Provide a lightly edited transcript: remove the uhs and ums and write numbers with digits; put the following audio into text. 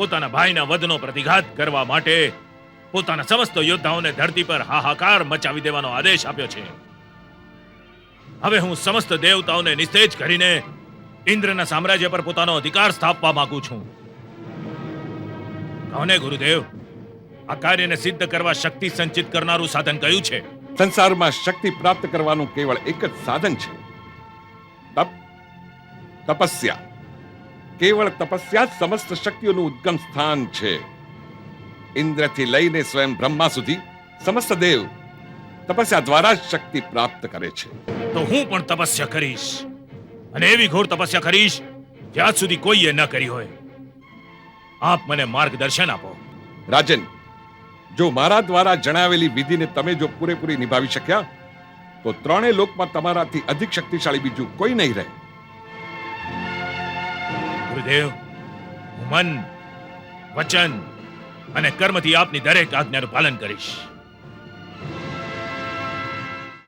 પોતાના ભાઈના વધનો પ્રતિઘાત કરવા માટે પોતાના સમસ્ત યોદ્ધાઓને ધરતી પર હાહાકાર મચાવી દેવાનો આદેશ આપ્યો છે. હવે હું સમસ્ત દેવતાઓને નિસ્તેજ કરીને ઇન્દ્રના સામ્રાજ્ય પર પોતાનો અધિકાર સ્થાપવા માંગુ છું. કોને ગુરુદેવ, આ કાર્યને સિદ્ધ કરવા શક્તિ સંચિત કરનારું સાધન કયું છે? સંસારમાં શક્તિ પ્રાપ્ત કરવાનું કેવળ એક જ સાધન છે, તપ, તપસ્યા. કેવળ તપસ્યા જ સમસ્ત શક્તિઓનું ઉદ્ગમ સ્થાન છે. ઇન્દ્રથી લઈને સ્વયં બ્રહ્મા સુધી સમસ્ત દેવ તપસ્યા દ્વારા જ શક્તિ પ્રાપ્ત કરે છે. તો હું પણ તપસ્યા કરીશ, અને એવી ઘોર તપસ્યા કરીશ જ્યાં સુધી કોઈએ ન કરી હોય. આપ મને માર્ગદર્શન આપો. રાજન, જો મારા દ્વારા જણાવેલી વિધિને તમે જો પૂરેપૂરી નિભાવી શક્યા તો ત્રણેય લોકમાં તમારાથી અધિક શક્તિશાળી બીજું કોઈ નહીં રહે. ગુરુદેવ, હું મન, વચન અને કર્મથી આપની દરેક આજ્ઞાનું પાલન કરીશ.